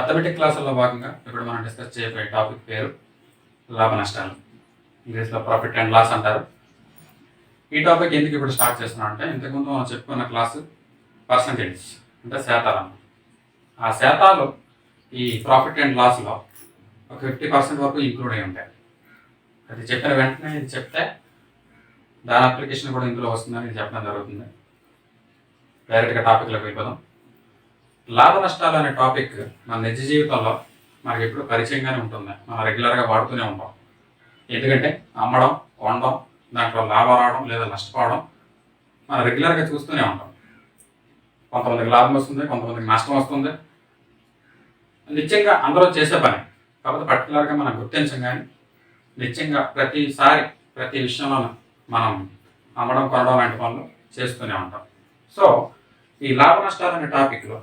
Arithmetic క్లాసుల్లో భాగంగా ఇప్పుడు మనం డిస్కస్ చేయబోయే టాపిక్ పేరు లాభ నష్టాలు. ఇంగ్లీష్లో ప్రాఫిట్ అండ్ లాస్ అంటారు. ఈ టాపిక్ ఎందుకు ఇప్పుడు స్టార్ట్ చేస్తున్నాం అంటే, ఇంతకుముందు మనం చెప్పుకున్న క్లాసు పర్సంటేజ్ అంటే శాతాలు. ఆ శాతాలు ఈ ప్రాఫిట్ అండ్ లాస్లో ఒక 50% వరకు ఇంక్లూడ్ అయి ఉంటాయి. అది చెప్పిన వెంటనే ఇది చెప్తే దాని అప్లికేషన్ కూడా ఇందులో వస్తుందని ఇది చెప్పడం జరుగుతుంది. డైరెక్ట్గా టాపిక్లోకి వెళ్ళిపోదాం. లాభ నష్టాలు అనే టాపిక్ మన నిజ జీవితంలో మనకి ఎప్పుడు పరిచయంగానే ఉంటుంది. మనం రెగ్యులర్గా వాడుతూనే ఉంటాం. ఎందుకంటే అమ్మడం, కొనడం, దాంట్లో లాభం రావడం లేదా నష్టపోవడం మనం రెగ్యులర్గా చూస్తూనే ఉంటాం. కొంతమందికి లాభం వస్తుంది, కొంతమందికి నష్టం వస్తుంది. నిత్యంగా అందరూ చేసే పని, కాకపోతే పర్టికులర్గా మనం గుర్తించం. కానీ నిత్యంగా ప్రతిసారి ప్రతి విషయంలో మనం అమ్మడం, కొనడం లాంటి పనులు చేస్తూనే ఉంటాం. సో ఈ లాభ నష్టాలు అనే టాపిక్లో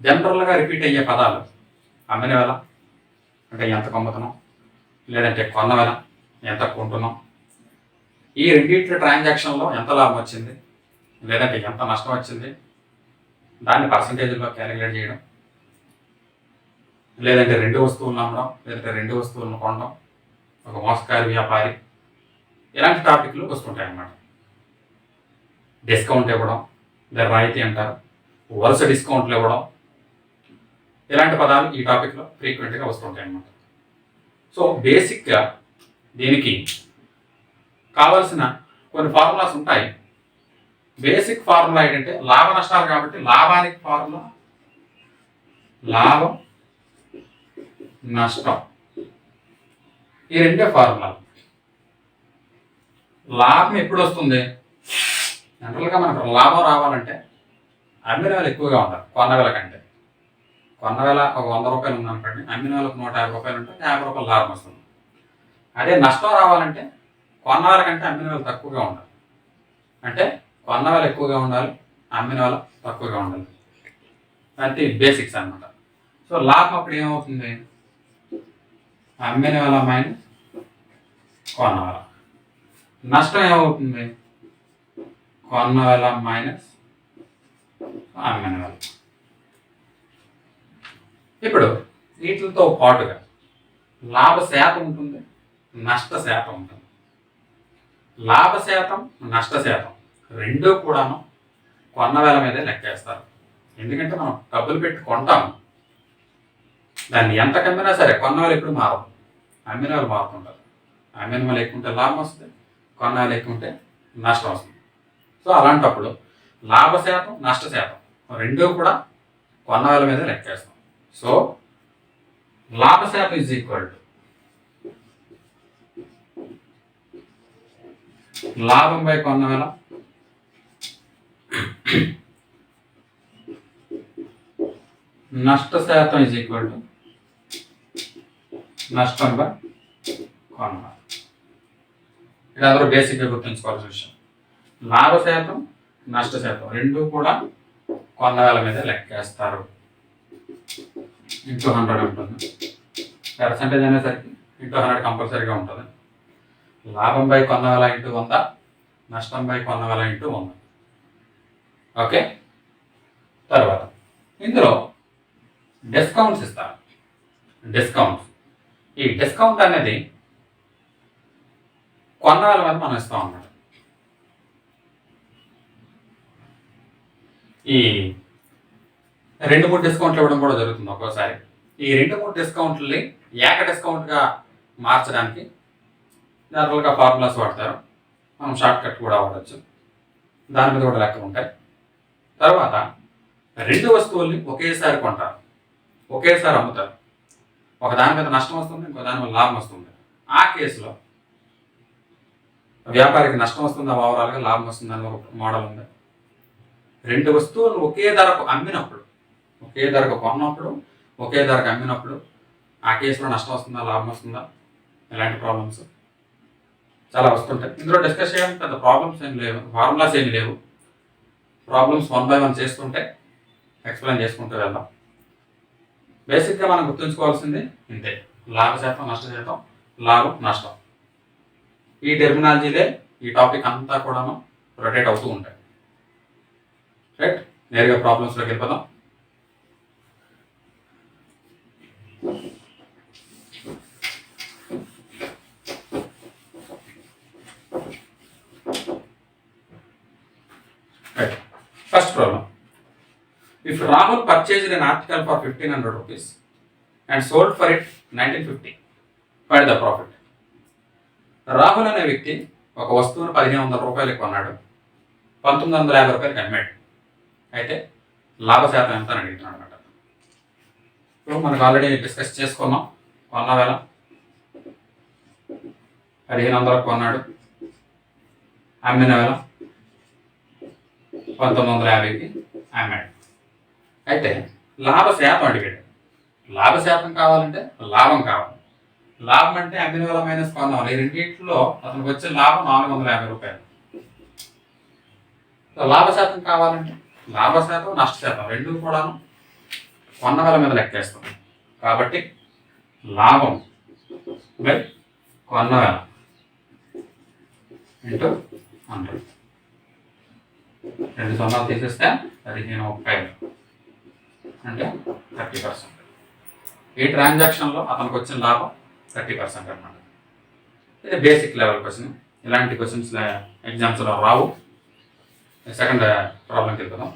జనరల్గా రిపీట్ అయ్యే పదాలు అమ్మిన వేళ అంటే ఎంత కమ్ముతున్నాం, లేదంటే కొన్న వేళ ఎంత కొంటున్నాం, ఈ రెండింటి ట్రాన్సాక్షన్లో ఎంత లాభం వచ్చింది లేదంటే ఎంత నష్టం వచ్చింది, దాన్ని పర్సంటేజ్లో క్యాలిక్యులేట్ చేయడం, లేదంటే రెండు వస్తువులను అమ్మడం లేదంటే రెండు వస్తువులను కొనడం, ఒక మోసకారి వ్యాపారి, ఇలాంటి టాపిక్లు వస్తుంటాయి అన్నమాట. డిస్కౌంట్ ఇవ్వడం, లేదా రాయితీ అంటారు, వరుస డిస్కౌంట్లు ఇవ్వడం, ఇలాంటి పదాలు ఈ టాపిక్లో ఫ్రీక్వెంట్గా వస్తుంటాయి అన్నమాట. సో బేసిక్గా దీనికి కావాల్సిన కొన్ని ఫార్ములాస్ ఉంటాయి. బేసిక్ ఫార్ములా ఏంటంటే లాభ నష్టాలు కాబట్టి లాభానికి ఫార్ములా లాభం నష్టం, ఈ రెండే ఫార్ములాలు. లాభం ఎప్పుడు వస్తుంది? జనరల్గా మనకు లాభం రావాలంటే అమ్మిన వేల ఎక్కువగా ఉండాలి కొన్న వేల కంటే. కొన్న వేల ఒక 100 రూపాయలు ఉందనుకోండి, అమ్మిన వేలకు 150 రూపాయలు ఉంటే 50 రూపాయలు లాభం వస్తుంది. అదే నష్టం రావాలంటే కొన్న వేల కంటే అమ్మిన వేల తక్కువగా ఉండాలి. అంటే కొన్న వేల ఎక్కువగా ఉండాలి, అమ్మిన వేల తక్కువగా ఉండాలి. అంటే బేసిక్స్ అన్నమాట. సో లాభం అప్పుడు ఏమవుతుంది? అమ్మిన వేల మైనస్ కొన్న వేల. నష్టం ఏమవుతుంది? కొన్న వేల మైనస్ అమ్మిన వేల. ఇప్పుడు వీటితో పాటుగా లాభ శాతం ఉంటుంది, నష్ట శాతం ఉంటుంది. లాభ శాతం, నష్ట శాతం రెండూ కూడాను కొన్న వేల మీదే లెక్కేస్తారు. ఎందుకంటే మనం డబ్బులు పెట్టి కొంటాము, దాన్ని ఎంత కమ్మినా సరే కొన్న వేల ఎప్పుడు మారదు, అమ్మిన వేలు మారుతుంటారు. అమ్మిన వేల ఎక్కువ ఉంటే లాభం వస్తుంది, కొన్న వేల ఎక్కువ ఉంటే నష్టం వస్తుంది. సో అలాంటప్పుడు లాభ శాతం, నష్ట శాతం రెండూ కూడా కొన్న వేల మీద లెక్కేస్తాం. సో లాభ శాతం ఈజ్ ఈక్వల్ టు లాభం బై కొన్న వేల నష్ట శాతం ఈజ్ ఈక్వల్ టు నష్టం బై కొన్న వేల. ఇది అందరూ బేసిక్గా గుర్తుంచుకోవాల్సిన విషయం. లాభ శాతం, నష్ట శాతం రెండూ కూడా కొన్న వేల మీద లెక్కేస్తారు. ఇంటూ 100 ఉంటుంది. పర్సంటేజ్ అనేసరికి ఇంటూ 100 కంపల్సరీగా ఉంటుంది. లాభం బై కొన్న వేల ఇంటూ 100, నష్టం బై కొన్న వేల ఇంటూ 100. ఓకే. తర్వాత ఇందులో డిస్కౌంట్స్ ఇస్తారు. డిస్కౌంట్స్, ఈ డిస్కౌంట్ అనేది కొన్న వేల మీద మనం ఇస్తాం అన్నమాట. ఈ 2-3 డిస్కౌంట్లు ఇవ్వడం కూడా జరుగుతుంది ఒక్కోసారి. ఈ 2-3 డిస్కౌంట్లని ఏక డిస్కౌంట్గా మార్చడానికి జనరల్గా ఫార్ములాస్ వాడతారు. మనం షార్ట్ కట్ కూడా వాడచ్చు, దాని మీద కూడా లెక్కలు ఉంటాయి. తర్వాత 2 వస్తువుల్ని ఒకేసారి కొంటారు, ఒకేసారి అమ్ముతారు. ఒక దాని మీద నష్టం వస్తుంది, ఇంకో దాని మీద లాభం వస్తుంది. ఆ కేసులో వ్యాపారికి నష్టం వస్తుందా, ఓవరాల్గా లాభం వస్తుందని ఒక మోడల్ ఉంది. 2 వస్తువులను ఒకే ధరకు అమ్మినప్పుడు, ఒకే ధరకు కొన్నప్పుడు, ఒకే ధరకు అమ్మినప్పుడు ఆ కేసులో నష్టం వస్తుందా, లాభం వస్తుందా, ఇలాంటి ప్రాబ్లమ్స్ చాలా వస్తుంటాయి. ఇందులో డిస్కస్ చేయడానికి పెద్ద ప్రాబ్లమ్స్ ఏం లేవు, ఫార్ములాస్ ఏమి లేవు. ప్రాబ్లమ్స్ 1 by 1 చేస్తుంటే ఎక్స్ప్లెయిన్ చేసుకుంటూ వెళ్దాం. బేసిక్గా మనం గుర్తుంచుకోవాల్సింది ఇంతే: లాభ శాతం, నష్ట శాతం, లాభం, నష్టం. ఈ టెర్మినాలజీలే ఈ టాపిక్ అంతా కూడాను రొటేట్ అవుతూ ఉంటాయి. రైట్, నేరుగా ప్రాబ్లమ్స్లోకి వెళ్ళిపోదాం. Right. First problem. If Rahul purchased an article for 1500 rupees and sold for it 1950, find the profit. Rahul అనే వ్యక్తి ఒక వస్తువును 1500 రూపాయలకి కొన్నాడు, 1950 రూపాయలకి అమ్మాడు. అయితే లాభశాతం ఎంత అని అడుగుతున్నాడు అనమాట. ఇప్పుడు మనకు ఆల్రెడీ డిస్కస్ చేసుకున్నాం. కొన్న వేళ 1500 కొన్నాడు, అమ్మిన వేళ 1950కి అమ్మాడు. అయితే లాభశాతం అడిగాడు. లాభశాతం కావాలంటే లాభం కావాలి. లాభం అంటే అమ్మిన వేల మైనస్ కొన్నాం. ఈ రెండింటిలో అతనికి వచ్చే లాభం 450 రూపాయలు. లాభశాతం కావాలంటే లాభశాతం నష్టశాతం రెండు కూడాను కొన్న వేల మీద లెక్కేస్తాం. కాబట్టి లాభం బై కొన్న వేల ఇంటూ 100. 2 సున్నాలు తీసేస్తే 1530 అంటే 30%. ఈ ట్రాన్సాక్షన్లో అతనికి వచ్చిన లాభం 30% అన్నమాట. ఇది బేసిక్ లెవెల్ క్వశ్చన్. ఇలాంటి క్వశ్చన్స్ ఎగ్జామ్స్లో రావు. సెకండ్ ప్రాబ్లంకి వెళ్తున్నాం.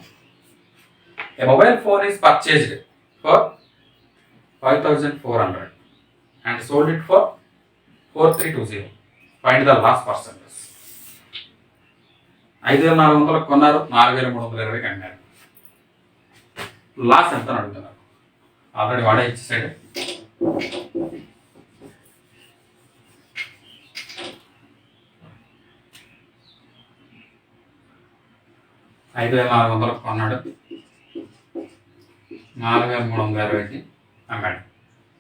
A mobile phone is purchased for 5400 and sold it for 4320. Find the loss percentage. 5400 కొన్నారు, 4320కి అమ్మారు. లాస్ ఎంత అని అడుగుతున్నారు. ఆల్రెడీ వాడే ఇచ్చేసాడు. $5400 కొన్నాడు, 4320కి అమ్మాడు.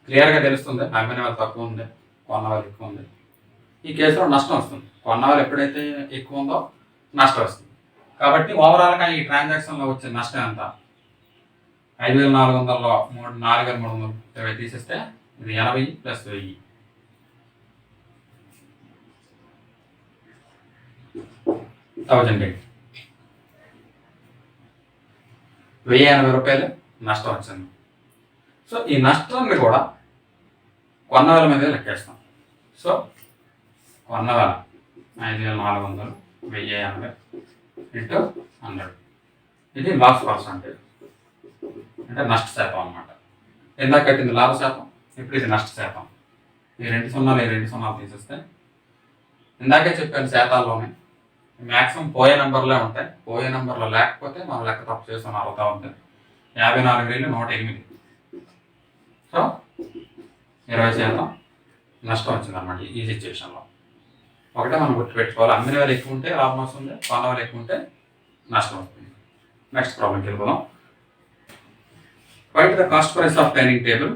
క్లియర్గా తెలుస్తుంది అమ్మిన వాళ్ళు తక్కువ ఉంది, కొన్న వాళ్ళు ఎక్కువ ఉంది. ఈ కేసులో నష్టం వస్తుంది. కొన్న వాళ్ళు ఎప్పుడైతే ఎక్కువ ఉందో నష్టం వస్తుంది. కాబట్టి ఓవరాల్గా ఈ ట్రాన్సాక్షన్లో వచ్చే నష్టం ఎంత? 5400లో 4320 తీసేస్తే ఇది 80 ప్లస్ 1000. 1080. 1080 రూపాయలు నష్టం వచ్చింది. సో ఈ నష్టాన్ని కూడా కొన్న వేల మీద లెక్కేస్తాం. సో కొన్న వేల 5400 1080 ఇంటూ 100. ఇది లాస్ పర్సంటేజ్ అంటే నష్ట శాతం అన్నమాట. ఇందాక కట్టింది లాభ శాతం, ఇప్పుడు ఇది నష్ట శాతం. ఈ 2 సున్నాలు తీసేస్తే ఇందాకే చెప్పాను శాతాల్లోనే మ్యాక్సిమం పోయే నెంబర్లే ఉంటాయి. పోయే నెంబర్లో లేకపోతే మనం లెక్క తప్పు చేస్తాం అవుతా ఉంటుంది. 54,108. సో 20% నష్టం వచ్చింది అన్నమాట ఈ సిచ్యువేషన్లో. ఒకటే మనం గుర్తుపెట్టుకోవాలి, అమ్మిన వేల ఎక్కువ ఉంటే లాభం వస్తుంది, కొన్న వేల ఎక్కువ ఉంటే నష్టం వస్తుంది. నెక్స్ట్ ప్రాబ్లంకి వెళ్ళిపోదాం. Find the cost price of dining table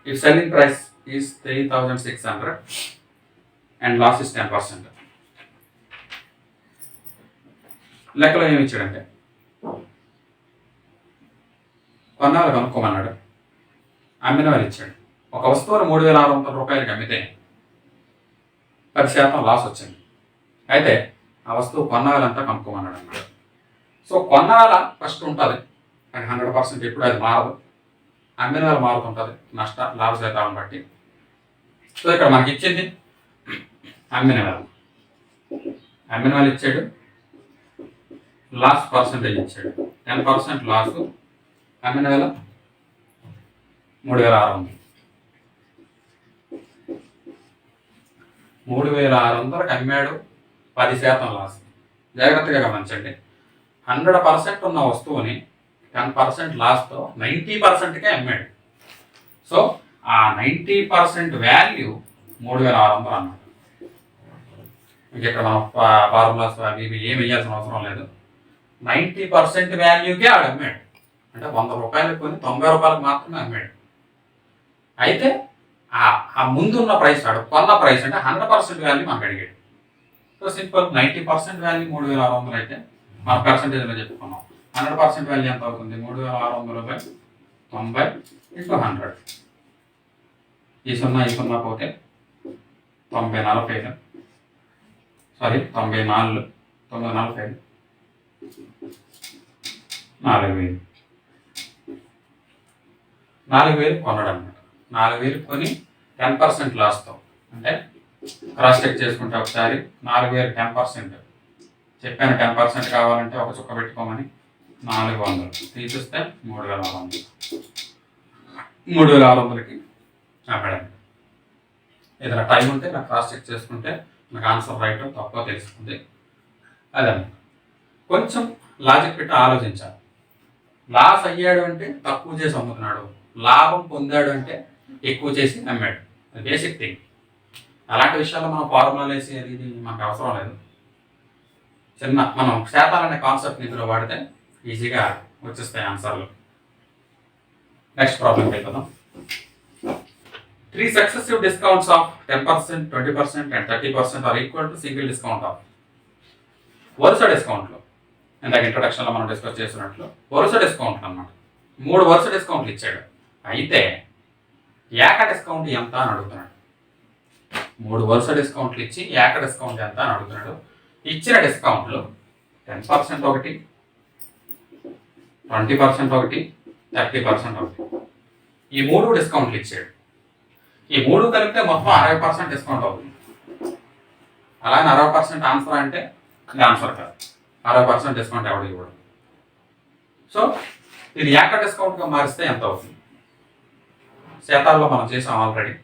if selling price is 3,600 and loss is 10%. లెక్కలో ఏమి ఇచ్చాడంటే కొన్న వాళ్ళు కనుక్కోమన్నాడు, అమ్మిన వాళ్ళు ఇచ్చాడు. ఒక వస్తువును 3600 రూపాయలకి అమ్మితే 10% లాస్ వచ్చింది. అయితే ఆ వస్తువు కొన్న వాళ్ళంతా కనుక్కోమన్నాడు అన్నమాట. సో కొన్న వాళ్ళ ఫస్ట్ ఉంటుంది, కానీ 100% ఎప్పుడు అది మారదు. అమ్మిన వాళ్ళు మారుతుంటుంది లాభశాతాలను బట్టి. సో ఇక్కడ మనకి ఇచ్చింది అమ్మిన వాళ్ళు ఇచ్చాడు, లాస్ పర్సంటేజ్ ఇచ్చాడు 10% లాస్. అమ్మిన వేల 3600. 3600కి అమ్మాడు, 10% లాస్. జాగ్రత్తగా గమనించండి. 100% ఉన్న వస్తువుని 10% లాస్తో 90%కే అమ్మాడు. సో ఆ 90% వాల్యూ 3600 అన్నమాట. ఇంక ఇక్కడ మనం ఫార్ములాస్ అవి ఏమి వేయాల్సిన అవసరం లేదు. 90% వాల్యూకే ఆడు అమ్మాడు. అంటే 100 రూపాయలకు కొని 90 రూపాయలకు మాత్రమే అమ్మాడు. అయితే ఆ ముందున్న ప్రైస్ ఆడు కొన్న ప్రైస్ అంటే 100% వాల్యూ మనకు అడిగాడు. సో సింపుల్, 90% వాల్యూ 3600 అయితే మన పర్సంటేజ్లో చెప్పుకున్నాం. 100% వాల్యూ ఎంత అవుతుంది? 3600/90 ఇంటూ 100. ఈ సున్నా పోతే 90 40 4000 కొన్నాడు అనమాట. 4000 కొని 10% లాస్తో, అంటే క్రాస్ చెక్ చేసుకుంటే ఒకసారి 4000 10%, చెప్పాను 10% కావాలంటే ఒక చుక్క పెట్టుకోమని, 400 తీసిస్తే 3600, 3600కి అమ్మడండి. ఏదైనా టైం ఉంటే నాకు క్రాస్ చెక్ చేసుకుంటే నాకు ఆన్సర్ రైట్ తక్కువ తెలుస్తుంది. అదే కొంచెం లాజిక్ పెట్టి ఆలోచించాలి. లాస్ అయ్యాడు అంటే తక్కువ చేసి అమ్ముతున్నాడు, లాభం పొందాడు అంటే ఎక్కువ చేసి అమ్మాడు. అది బేసిక్ థింగ్. అలాంటి విషయాల్లో మనం ఫార్ములాలు వేసి అది ఇది మనకు అవసరం లేదు. చిన్న మనం శాతాలనే కాన్సెప్ట్ ఇందులో వాడితే ఈజీగా వచ్చేస్తాయి ఆన్సర్లు. నెక్స్ట్ ప్రాబ్లంకి వెళ్ళిపోదాం. 3 successive discounts of 10%, 20% and 30% are equal to single discount of. వరుస డిస్కౌంట్లు ఇందాక ఇంట్రొడక్షన్లో మనం డిస్కస్ చేసినట్లు వరుస డిస్కౌంట్లు అన్నమాట. 3 వరుస డిస్కౌంట్లు ఇచ్చాడు. అయితే ఏక డిస్కౌంట్ ఎంత అని అడుగుతున్నాడు. 3 వరుస డిస్కౌంట్లు ఇచ్చి ఏక డిస్కౌంట్ ఎంత అని అడుగుతున్నాడు. ఇచ్చిన డిస్కౌంట్లు 10% ఒకటి, 20% ఒకటి, 30% ఒకటి, ఈ 3 డిస్కౌంట్లు ఇచ్చాడు. ఈ 3 కలిపితే మొత్తం 60% డిస్కౌంట్ అవుతుంది. అలాగే 60% ఆన్సర్ అంటే ఇది ఆన్సర్ కాదు. 60% డిస్కౌంట్ ఎవరు ఇవ్వడం. సో ఇది ఏక డిస్కౌంట్గా మారిస్తే ఎంత అవుతుంది? శాతాల్లో మనం చేసాం ఆల్రెడీ.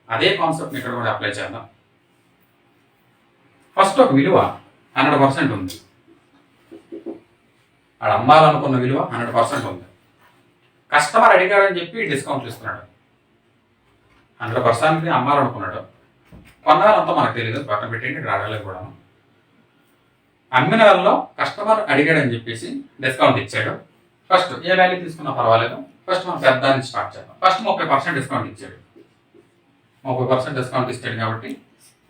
అదే కాన్సెప్ట్ని ఇక్కడ కూడా అప్లై చేద్దాం. ఫస్ట్ ఒక విలువ 100% ఉంది. ఆడ అమ్మాలనుకున్న విలువ 100% ఉంది. కస్టమర్ అడిగాడని చెప్పి డిస్కౌంట్లు ఇస్తున్నాడు. 100% అమ్మాలనుకున్నాడు. కొన్నాళ్ళంతా మనకు తెలియదు, పక్కన పెట్టేయండి, ఇక్కడ అడగలేదు కూడా. అమ్మిన వాళ్ళలో కస్టమర్ అడిగాడని చెప్పేసి డిస్కౌంట్ ఇచ్చాడు. ఫస్ట్ ఏ వాల్యూ తీసుకున్నా పర్వాలేదు, ఫస్ట్ మనం పెద్ద నుంచి స్టార్ట్ చేద్దాం. ఫస్ట్ 30% డిస్కౌంట్ ఇచ్చాడు. 30% డిస్కౌంట్ ఇచ్చాడు కాబట్టి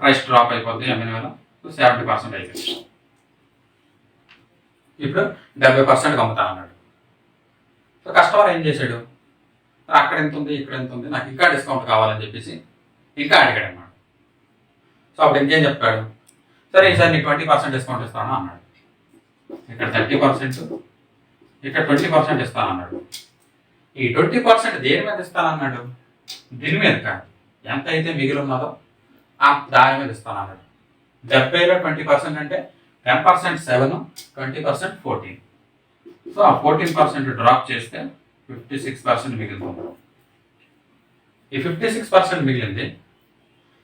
ప్రైస్ డ్రాప్ అయిపోద్ది. అమ్మిన వేళ 70% అయిపోయింది. ఇప్పుడు 70% అమ్ముతానన్నాడు. సో కస్టమర్ ఏం చేశాడు, అక్కడ ఎంత ఉంది, ఇక్కడ ఎంత ఉంది, నాకు ఇంకా డిస్కౌంట్ కావాలని చెప్పేసి ఇంకా అడిగాడు అన్నాడు. సో అప్పుడు ఇంకేం చెప్పాడు, సరే ఈసారి నీకు 20% డిస్కౌంట్ ఇస్తాను అన్నాడు. ఇక్కడ 30%, ఇక్కడ 20% ఇస్తాను అన్నాడు. ఈ 20% దేని మీద ఇస్తానన్నాడు? దీని మీద కాదు, ఎంత అయితే మిగిలి ఉన్నదో దాని మీద ఇస్తాను అన్నాడు. 70లో 20% అంటే 10% 7, 20% 14. సో ఆ 14% డ్రాప్ చేస్తే 56% మిగులుతుంది. ఈ 56% మిగిలింది.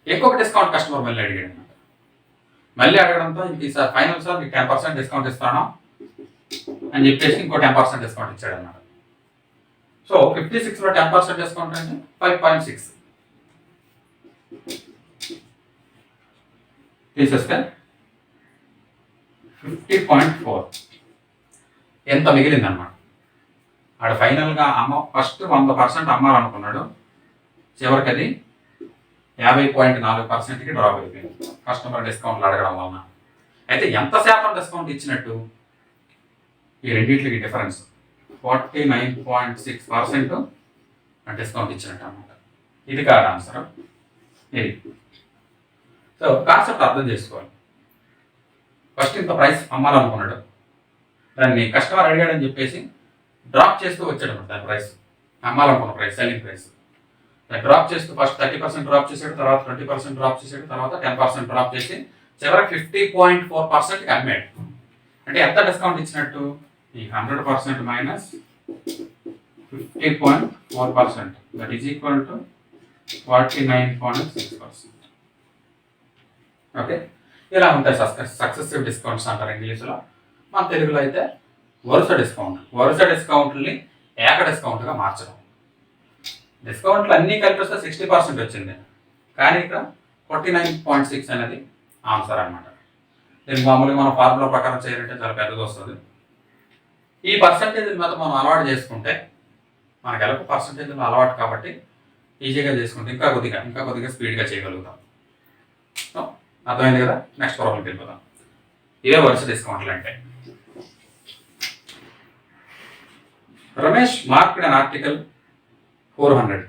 ఇంకొక డిస్కౌంట్ కస్టమర్ మళ్ళీ అడిగాడు అనమాట. మళ్ళీ అడగడంతో ఇంక ఈసారి ఫైనల్ సార్ మీకు 10% డిస్కౌంట్ ఇస్తాను అని చెప్పేసి ఇంకో 10% డిస్కౌంట్ ఇచ్చాడు అన్నమాట. సో 56లో 10% డిస్కౌంట్ అంటే 5.6 తీసేస్తే 50.4 ఎంత మిగిలింది అన్నమాట. ఆడ ఫైనల్గా ఫస్ట్ 100% అమ్మాలనుకున్నాడు, చివరికి అది 50.4%కి డ్రాప్ అయిపోయింది కస్టమర్ డిస్కౌంట్లు అడగడం వలన. అయితే ఎంత శాతం డిస్కౌంట్ ఇచ్చినట్టు? ఈ రెండింటికి డిఫరెన్స్ 49.6% డిస్కౌంట్ ఇచ్చినట్టు అన్నమాట. ఇది కాదు ఆన్సర్, ఇది. సో కాన్సెప్ట్ అర్థం చేసుకోవాలి. ఫస్ట్ ఇంత ప్రైస్ అమ్మాలనుకున్నాడు, దాన్ని కస్టమర్ అడిగాడని చెప్పేసి డ్రాప్ చేస్తూ వచ్చాడు అనమాట. దాని ప్రైస్ అమ్మాలనుకున్న ప్రైస్, సెల్లింగ్ ప్రైస్ డ్రాప్ చేస్తూ ఫస్ట్ 30% డ్రాప్ చేశాడు, తర్వాత 20% డ్రాప్ చేశాడు, తర్వాత 10% డ్రాప్ చేసి చివరికి 50.4%కి అమ్మాడు. అంటే ఎంత డిస్కౌంట్ ఇచ్చినట్టు? ఈ 100% minus 50.4%, that is equal to 49.6%. Okay, ఇలా ఉంటాయి సక్సెసివ్ డిస్కౌంట్స్ అంటారు ఇంగ్లీష్లో. మన తెలుగులో అయితే వరుస డిస్కౌంట్. వరుస డిస్కౌంట్ని ఏక డిస్కౌంట్గా మార్చడం. డిస్కౌంట్లు అన్నీ కలిపిస్తే 60% వచ్చింది, కానీ ఇక్కడ 49.6 అనేది ఆన్సర్ అనమాట. దీన్ని మామూలుగా మనం ఫార్ములా ప్రకారం చేయాలంటే చాలా పెద్దది వస్తుంది. ఈ పర్సంటేజ్ మీద మనం అలవాటు చేసుకుంటే మనకి ఎలా పర్సంటేజ్లో అలవాటు కాబట్టి ఈజీగా చేసుకుంటే ఇంకా కొద్దిగా స్పీడ్గా చేయగలుగుతాం. అర్థమైంది కదా? నెక్స్ట్ ప్రాబ్లంకి వెళ్ళిపోతాం. ఇవే వరుస డిస్కౌంట్లు అంటే. Ramesh marked an article 400.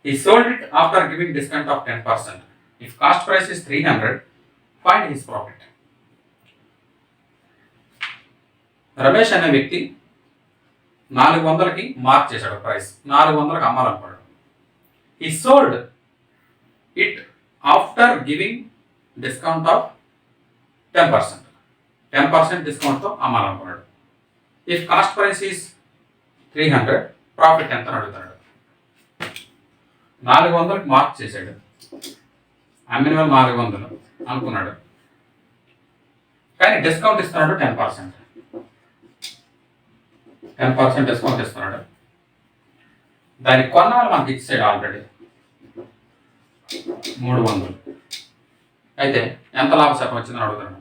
He sold it after giving discount of 10%. If cost price is 300, find his profit. Ramesh అనే వ్యక్తి 400కి మార్క్ చేశాడు ప్రైస్. 400కి అమ్మాలనుకున్నాడు. he sold it after giving discount of 10%. 10% డిస్కౌంట్తో అమ్మాలనుకున్నాడు. If cost price is 300, profit ఎంత అని అడుగుతాడు. 400కి మార్క్ చేశాడు, అమ్మిన వాళ్ళు 400 అనుకున్నాడు, కానీ డిస్కౌంట్ ఇస్తున్నాడు 10%. 10% డిస్కౌంట్ ఇస్తున్నాడు. దాన్ని కొన్న వాళ్ళు మనకి ఇచ్చాడు ఆల్రెడీ 300. అయితే ఎంత లాభశాతం వచ్చిందని అడుగుతాడు.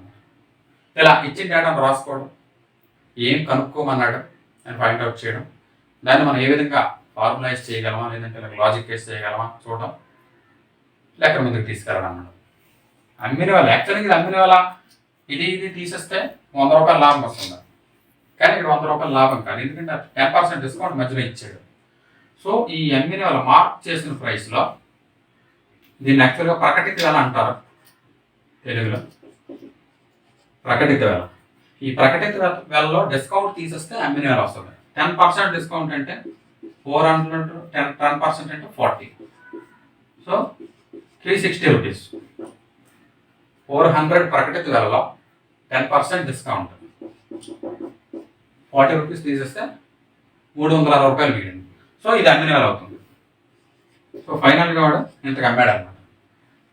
ఇలా ఇచ్చిన డేటాను రాసుకోవడం, ఏం కనుక్కోమన్నాడు అని ఫైండ్ అవుట్ చేయడం, దాన్ని మనం ఏ విధంగా ఫార్ములైజ్ చేయగలమా, లేదంటే లాజిక్ కేస్ చేయగలమా చూడడం, లెక్క ముందుకు తీసుకెళ్ళడం అన్నమాట. అమ్మిన వాళ్ళ యాక్చువల్గా ఇది అమ్మిన వాళ్ళ ఇది తీసేస్తే 100 రూపాయలు లాభం వస్తుంది, కానీ ఇక్కడ 100 రూపాయలు లాభం కాదు, ఎందుకంటే 10% డిస్కౌంట్ మధ్యలో ఇచ్చాడు. సో ఈ అమ్మిన వాళ్ళ మార్క్ చేసిన ప్రైస్లో దీన్ని యాక్చువల్గా ప్రకటిత వేల అంటారు తెలుగులో. ప్రకటిత వేల. ఈ ప్రకటిత వేలలో డిస్కౌంట్ తీసేస్తే అమ్మిన వేల వస్తుంది. 10% డిస్కౌంట్ అంటే 400, 10% అంటే 40. So 360 rupees. 400 ప్రకటిత వేలలో 10% డిస్కౌంట్ 40 రూపీస్ తీసేస్తే 360 రూపాయలు మిగిలింది. సో ఇది అమ్మిన వేల అవుతుంది. సో ఫైనల్గా వాడు ఇంతకు అమ్మాడు అనమాట.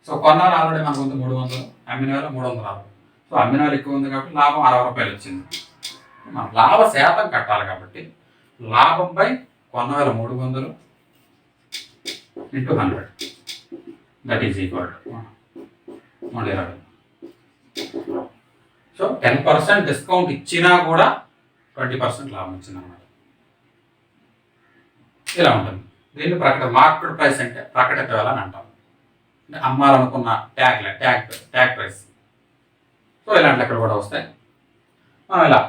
సో కొన్నారు ఆల్రెడీ మనకు ఉంది 300, అమ్మిన వేల 360. సో అమ్మిన వేల ఎక్కువ ఉంది కాబట్టి లాభం 60 రూపాయలు వచ్చింది. మనం లాభ శాతం కట్టాలి కాబట్టి లాభంపై కొన్న వేల 300 × 100 that is equal to 120. So 10% discount ఇచ్చినా కూడా 20% లాభం వచ్చింది అన్నమాట. ఇలా ఉంటుంది. దీన్ని మార్కెట్ ప్రైస్ అంటే ప్రకటిత వేల అని అంటాం. అంటే అమ్మాలనుకున్న ట్యాగ్ ప్రైస్. సో ఇలాంటి లెక్కలు కూడా వస్తాయి. మనం ఇలా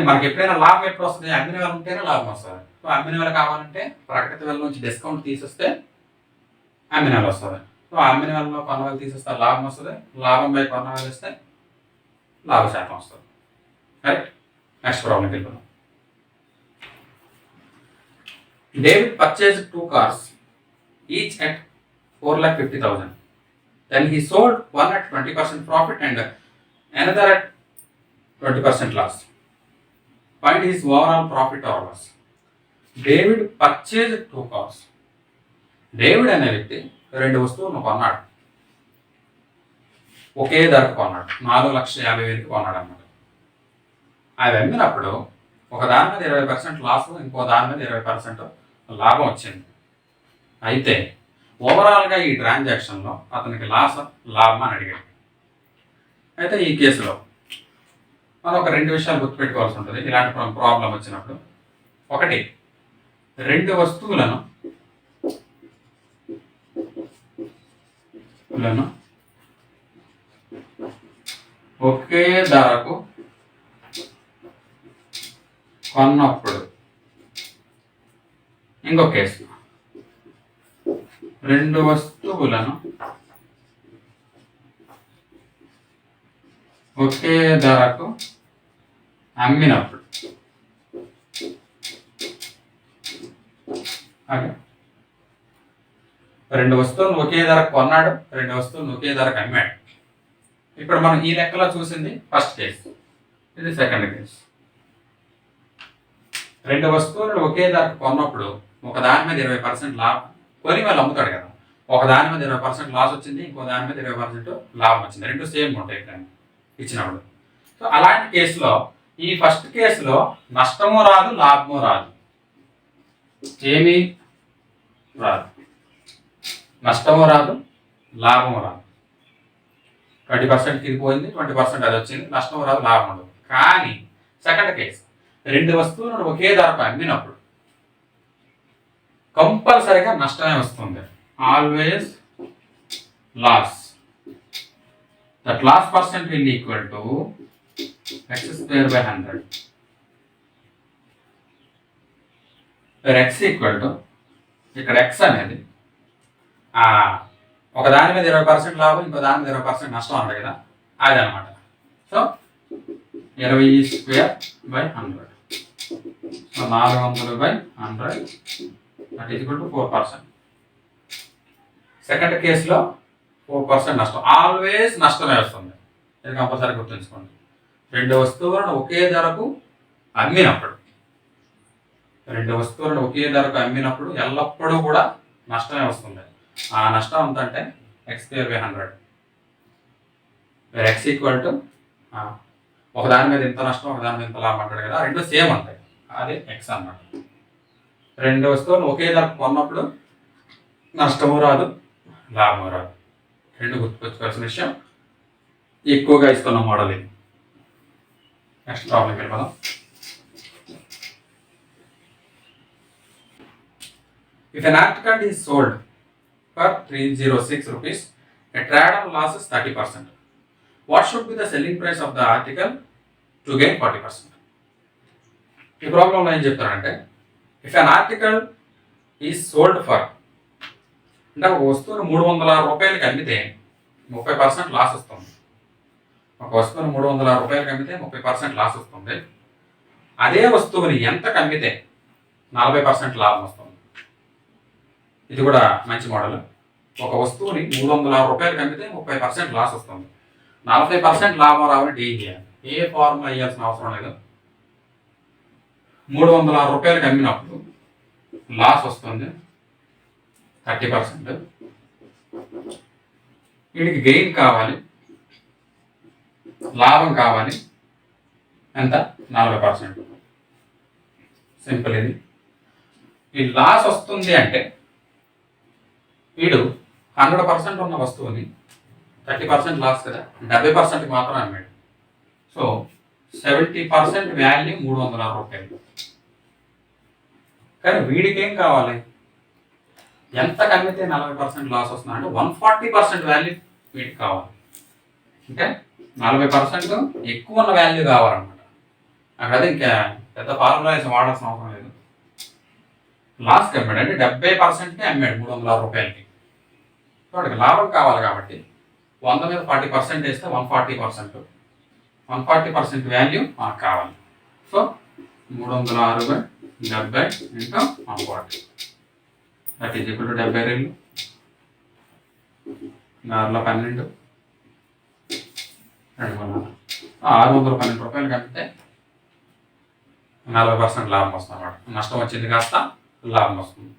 మనకి ఎప్పుడైనా లాభం ఎప్పుడు వస్తుంది, అమ్మిన వేల ఉంటేనే లాభం వస్తుంది. సో అమ్మిన వేల కావాలంటే ప్రకటిత వేల నుంచి డిస్కౌంట్ తీసేస్తే అమ్మిన వేల వస్తుంది. సో అమ్మిన వేలలో కొన్న వేలు తీసేస్తే లాభం వస్తుంది, లాభం బై కొన్న వేలు ఇస్తే లాభ శాతం వస్తుంది. రైట్. నెక్స్ట్ ప్రాబ్లంకి వెళ్ళిపోదాం. David purchased 2 cars, each at 4,50,000. Then he sold one at 20% profit and another at 20% loss. Find his overall profit or loss. David purchased 2 cars. David అనే వ్యక్తి 2 వస్తువులను కొన్నాడు. ఒకే ధరకు కొన్నాడు. 4,50,000కి కొన్నాడు అన్నమాట. అవి అమ్మినప్పుడు ఒక దాని మీద 20% లాస్, ఇంకో దాని మీద 20% లాభం వచ్చింది. అయితే ఓవరాల్గా ఈ ట్రాన్సాక్షన్లో అతనికి లాభం అని అడిగాడు. అయితే ఈ కేసులో మనం ఒక 2 విషయాలు గుర్తుపెట్టుకోవాల్సి ఉంటుంది ఇలాంటి ప్రాబ్లం వచ్చినప్పుడు. ఒకటి, 2 వస్తువులను ఒకే ధరకు కొన్నప్పుడు. ఇంకో కేసు, 2 వస్తువులను ఒకే ధరకు అమ్మినప్పుడు. ఓకే, 2 వస్తువులను ఒకే ధరకు కొన్నాడు, 2 వస్తువులను ఒకే ధరకు అమ్మాడు. ఇప్పుడు మనం ఈ లెక్కలో చూసింది ఫస్ట్ కేసు, ఇది సెకండ్ కేసు. 2 వస్తువులను ఒకే ధరకు కొన్నప్పుడు ఒక దాని మీద 20% లాభం, కొని వాళ్ళు అమ్ముతాడు కదా, ఒక దాని మీద 20% లాస్ వచ్చింది, ఇంకో దాని మీద 20% లాభం వచ్చింది. 2 సేమ్ ఉంటాయి ఇక్కడ ఇచ్చినప్పుడు. సో అలాంటి కేసులో ఈ ఫస్ట్ కేసులో నష్టము రాదు, లాభము రాదు, ఏమీ రాదు. నష్టము రాదు, లాభము రాదు. 20% ఇది పోయింది, 20% అది వచ్చింది, నష్టము రాదు, లాభం ఉండదు. కానీ సెకండ్ కేసు, 2 వస్తువులను ఒకే ధరకు అమ్మినప్పుడు కంపల్సరిగా నష్టమే వస్తుంది. Always loss. That loss percent will equal to x²/100. x equal to, ఇక్కడ x అనేది ఒక దాని మీద 20% లాభం, ఇంకో దాని మీద 20% నష్టం అన్నది కదా, అది అనమాట. So 20²/100. So 400/100 that is equal to 4%. Second కేసులో 4% నష్టం. ఆల్వేస్ నష్టమే వస్తుంది. ఇది కంపల్సరీ గుర్తుంచుకోండి. రెండు వస్తువులను ఒకే ధరకు అమ్మినప్పుడు ఎల్లప్పుడూ కూడా నష్టమే వస్తుంది. ఆ నష్టం ఎంత అంటే x²/100, x ఈక్వల్ టు ఒకదాని మీద ఇంత నష్టం, ఒకదాని మీద ఇంత లాభం అంటాడు కదా, రెండు సేమ్ ఉంటాయి. అది ఎక్స్ అన్నమాట. రెండు వస్తువులు ఒకే ధరకు కొన్నప్పుడు నష్టము రాదు, లాభం రాదు. రెండు గుర్తుకొచ్చుకోవాల్సిన విషయం. ఎక్కువగా ఇస్తున్న మోడల్ ఇది. నెక్స్ట్ ప్రాబ్లంకి వెళ్ళిపోదాం. If an article is sold for 306 rupees, a trader loses 30%. What should be the selling price of the article to gain 40%? ఈ ప్రాబ్లంలో ఏం చెప్తారంటే, if an article is sold for, అంటే ఒక వస్తువును 306 రూపాయలకి అమ్మితే 30% లాస్ వస్తుంది. ఒక వస్తువును 306 రూపాయలకి అమ్మితే 30% లాస్ వస్తుంది. అదే వస్తువుని ఎంతకు అమ్మితే 40% లాభం వస్తుంది. ఇది కూడా మంచి మోడల్. ఒక వస్తువుని 306 రూపాయలకి అమ్మితే 30% లాస్ వస్తుంది. 40% లాభం రావాలంటే ఏం చేయాలి? ఏ ఫార్ములా వేయాల్సిన అవసరం లేదు. 306 రూపాయలకి అమ్మినప్పుడు లాస్ వస్తుంది 30%. వీడికి గెయిన్ కావాలి, లాభం కావాలి ఎంత? 40%. సింపుల్ ఇది. ఈ లాస్ వస్తుంది అంటే వీడు 100% ఉన్న వస్తువుని 30% లాస్ కదా, 70%కి మాత్రం అమ్మాడు. సో 70% వాల్యూ 306 రూపాయలు. కానీ వీడికి ఏం కావాలి? ఎంత కమ్మితే 40% లాస్ వస్తుంది అంటే 140% వాల్యూ వీటికి కావాలి. అంటే 40% ఎక్కువ ఉన్న వాల్యూ కావాలన్నమాట. అక్కడ ఇంకా పెద్ద ఫార్ములా వాడాల్సిన అవసరం లేదు. లాస్కి అమ్మాడు అంటే 70%కి అమ్మాడు 306 రూపాయలకి. వాడికి లాభం కావాలి కాబట్టి 100 మీద 40% వేస్తే 140%. 140% వాల్యూ మనకు కావాలి. So 306/70 into 140, that is equal to 70 రెళ్ళు 12 612 రూపాయలు కమితే 40% లాభం వస్తుంది అన్నమాట. నష్టం వచ్చింది కాస్త లాభం వస్తుంది.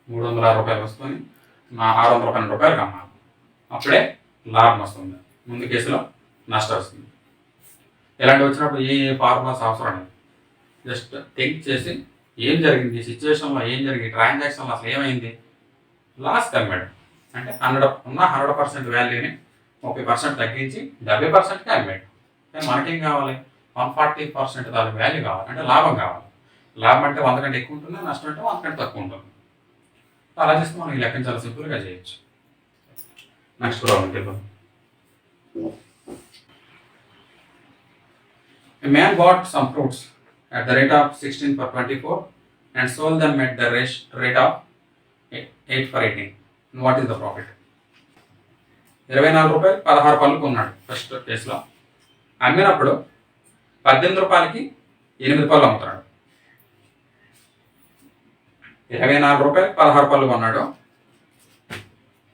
306 రూపాయలు వస్తుంది, 612 రూపాయలు అమ్మాలి. అప్పుడే లాభం వస్తుంది. ముందు కేసులో నష్టం వస్తుంది. ఇలాంటి వచ్చినప్పుడు ఏ ఫార్ములాస్ అవసరం లేదు. జస్ట్ థింక్ చేసి ఏం జరిగింది, ఈ సిచ్యువేషన్లో ఏం జరిగింది, ట్రాన్సాక్షన్లో అసలు ఏమైంది? లాస్ కమ్మాడు అంటే 100% వాల్యూని 30% తగ్గించి 70%కి అమ్మాడు. కానీ మనకేం కావాలి? 140% దాని వాల్యూ కావాలి, అంటే లాభం కావాలి. లాభం అంటే 100 కంటే ఎక్కువ ఉంటుంది, నష్టం అంటే 100 కంటే తక్కువ ఉంటుంది. అలా చేస్తే మనం ఈ లెక్కను చాలా సింపుల్గా చేయొచ్చు. నెక్స్ట్ ప్రాబ్లం చెప్పండి. A man bought some fruits at the rate of 16 for 24 and sold them at the rate of 8 for 18. And what is the profit? 24 రూపాయలు 16 పళ్ళు కొన్నాడు ఫస్ట్ కేసులో. అమ్మినప్పుడు 18 రూపాయలకి 8 పళ్ళు అమ్ముతున్నాడు. 24 రూపాయలు 16 పళ్ళు కొన్నాడు,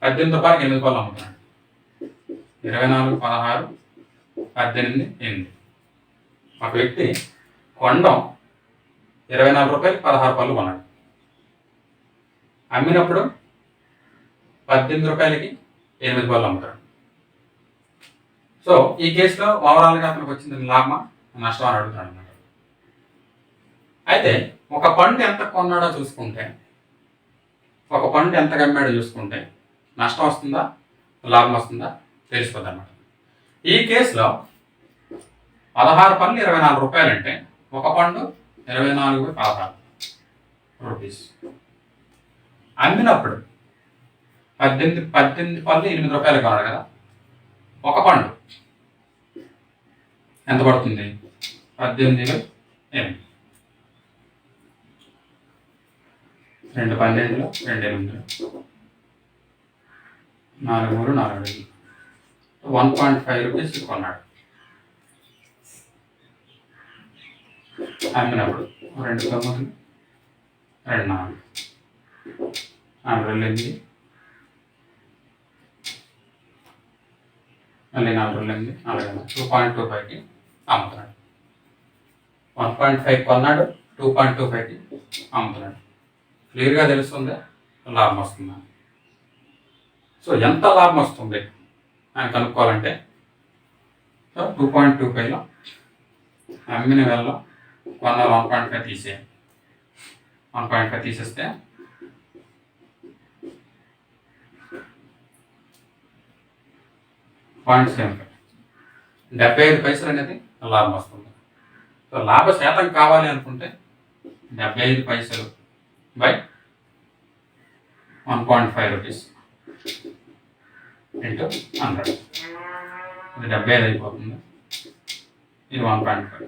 18 రూపాయలకి 8 పళ్ళు అమ్ముతున్నాడు. 24, 16, 18, 8. ఒక వ్యక్తి కొనడం 24 రూపాయలకి 16 పళ్ళు కొన్నాడు. అమ్మినప్పుడు 18 రూపాయలకి 8 పళ్ళు అమ్ముతాడు. సో ఈ కేసులో ఓవరాల్గా అతనికి వచ్చింది లాభమా నష్టం అని అడుగుతున్నాడు అన్నమాట. అయితే ఒక పండు ఎంత కొన్నాడో చూసుకుంటే, ఒక పండు ఎంత అమ్మాడో చూసుకుంటే నష్టం వస్తుందా లాభం వస్తుందా తెలిసిపోద్ది అన్నమాట. ఈ కేసులో 16 పళ్ళు 24 రూపాయలు అంటే ఒక పండు 24/16 రూపీస్. అమ్మినప్పుడు 18 పళ్ళు 8 రూపాయలు కొన్నాడు కదా, ఒక పండు ఎంత పడుతుంది? 18/8. 2 12, 2 8, 4 3, 4 5, 1.5 రూపీస్ కొన్నాడు. అమ్మినప్పుడు 2 9, 2 4, 2 8, మళ్ళీ 4 2.25కి అమ్ముతున్నాడు. 1.5 కొన్నాడు, 2.25కి అమ్ముతున్నాడు. క్లియర్గా తెలుస్తుంది లాభం వస్తుందా. సో ఎంత లాభం వస్తుంది అని కనుక్కోవాలంటే 2.25లో అమ్మిన వేళలో కొన్న 1.5 తీసేయాలి. 1.5 తీసేస్తే 0.75 75 పైసలు అనేది లాభం వస్తుంది. సో లాభ శాతం కావాలి అనుకుంటే 75 పైసలు బై 1.5 రూపీస్ ఇంటూ 100. ఇది 75 అయిపోతుంది. ఇది 1.5.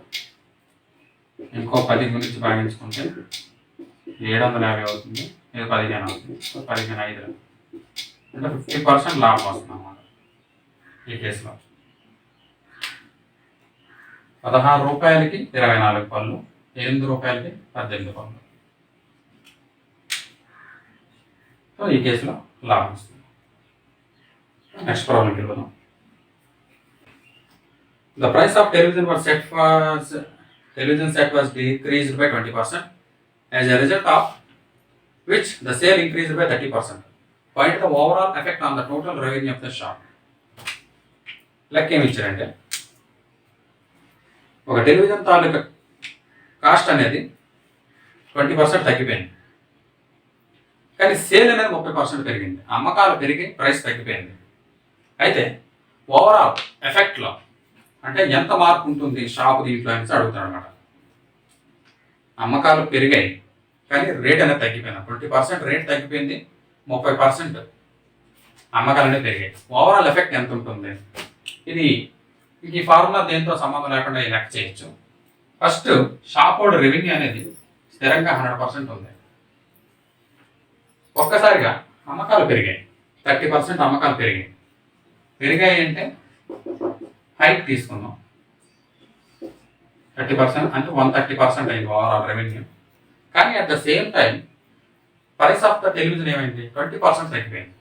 ఇంకో 10 గురించి భాగించుకుంటే 750 అవుతుంది. ఇది 15 అవుతుంది. సో 15 5 అంటే 50% లాభం వస్తుంది అన్నమాట. ఈ కేసులో 16 రూపాయలకి 24 పళ్ళు, 8 రూపాయలకి 18 పళ్ళు. సో ఈ కేసులో లాభం వస్తుంది. నెక్స్ట్ ప్రాబ్లంకి వెళ్దాం. The price of television set was decreased by 20%, as a result of which the sale increased by 30%. Find the overall effect on the total revenue of the shop. లెక్క ఏమి ఇచ్చారంటే, ఒక టెలివిజన్ తాలూకా కాస్ట్ అనేది 20% తగ్గిపోయింది, కానీ sale అనేది 30% పెరిగింది. అమ్మకాలు పెరిగి ప్రైస్ తగ్గిపోయింది. అయితే ఓవరాల్ ఎఫెక్ట్లో అంటే ఎంత మార్పు ఉంటుంది షాపు దీంట్లో అనేసి అడుగుతాడు అనమాట. అమ్మకాలు పెరిగాయి కానీ రేట్ అనేది తగ్గిపోయింది. 20% రేట్ తగ్గిపోయింది, 30% అమ్మకాలు అనేది పెరిగాయి. ఓవరాల్ ఎఫెక్ట్ ఎంత ఉంటుంది? ఇది ఈ ఫార్ములా దేంతో సంబంధం లేకుండా లెక్క చేయొచ్చు. ఫస్ట్ షాప్ హోల్డర్ రెవెన్యూ అనేది స్థిరంగా 100% ఉంది. ఒక్కసారిగా అమ్మకాలు పెరిగాయి, 30% అమ్మకాలు పెరిగాయి అంటే హైక్ తీసుకుందాం. 30% అంటే 130% అయింది ఓవరాల్ రెవెన్యూ. కానీ at the same time price of the television ఏమైంది? 20% తగ్గిపోయింది.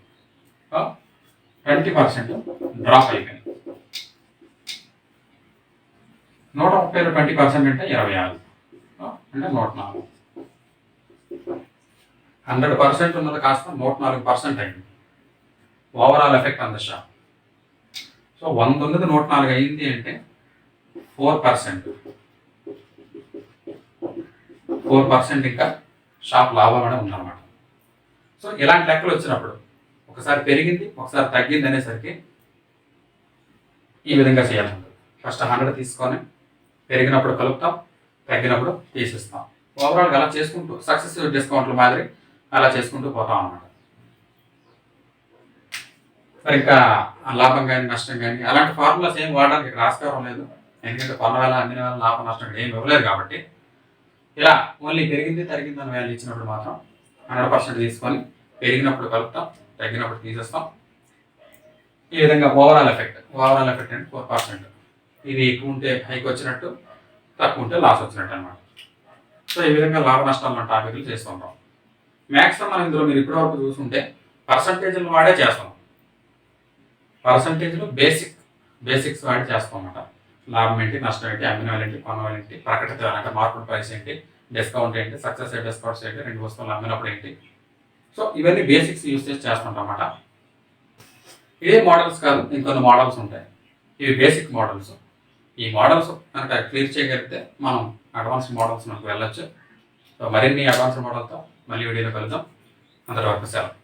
20% డ్రాప్ అయిపోయింది. 130లో 20% అంటే 26, అంటే 104. 100% ఉన్నది కాస్త 104% అయింది overall effect on the shop. So 100 ఉన్నది 104 అయింది అంటే 4% ఇంకా షాప్ లాభం అనేది ఉందన్నమాట. సో ఇలాంటి లెక్కలు వచ్చినప్పుడు ఒకసారి పెరిగింది ఒకసారి తగ్గింది అనేసరికి ఈ విధంగా చేయాలంటారు. ఫస్ట్ 100 తీసుకొని పెరిగినప్పుడు కలుపుతాం, తగ్గినప్పుడు తీసిస్తాం. ఓవరాల్గా అలా చేసుకుంటూ సక్సెసివ్ డిస్కౌంట్ల మాదిరి అలా చేసుకుంటూ పోతాం అన్నమాట. మరి ఇంకా లాభం కానీ నష్టం కానీ అలాంటి ఫార్ములాస్ ఏం వాడడానికి ఇక్కడ ఆస్కారం లేదు. ఎందుకంటే కొన్న వేళ అన్ని వేళ లాభం నష్టం ఏం ఇవ్వలేదు కాబట్టి ఇలా ఓన్లీ పెరిగింది తరిగింది అని వేళ ఇచ్చినప్పుడు మాత్రం 100% తీసుకొని పెరిగినప్పుడు కలుపుతాం, తగ్గినప్పుడు తీసేస్తాం. ఈ విధంగా ఓవరాల్ ఎఫెక్ట్ అంటే 4%. ఇది ఎక్కువ ఉంటే హైక్ వచ్చినట్టు, తక్కువ ఉంటే లాస్ వచ్చినట్టు అనమాట. సో ఈ విధంగా లాభ నష్టాలు మన టాపిక్లు చేస్తుంటాం. మ్యాక్సిమం మనం ఇందులో మీరు ఇప్పటివరకు చూసుకుంటే పర్సంటేజ్లు వాడే చేస్తాం. పర్సంటేజ్లు బేసిక్స్ వాడి చేస్తాం అన్నమాట. లాభం ఏంటి, నష్టం ఏంటి, అమ్మిన వాళ్ళు ఏంటి, కొన్న వాళ్ళు ఏంటి, ప్రకటిత అంటే మార్కెట్ ప్రైస్ ఏంటి, డిస్కౌంట్ ఏంటి, సక్సెస్ డిస్కౌంట్స్ ఏంటి, 2 వస్తువులు అమ్మినప్పుడు ఏంటి. సో ఇవన్నీ బేసిక్స్ యూస్ చేసి చేస్తుంటాం అన్నమాట. ఇదే మోడల్స్ కాదు, ఇంకొన్ని మోడల్స్ ఉంటాయి. ఇవి బేసిక్ మోడల్స్. ఈ మోడల్స్ కనుక క్లియర్ చేయగలిగితే మనం అడ్వాన్స్ మోడల్స్ మనకు వెళ్ళొచ్చు. సో మరిన్ని అడ్వాన్స్ మోడల్తో మళ్ళీ వీడియోలో కలుద్దాం. అంతవరకు సెలవు.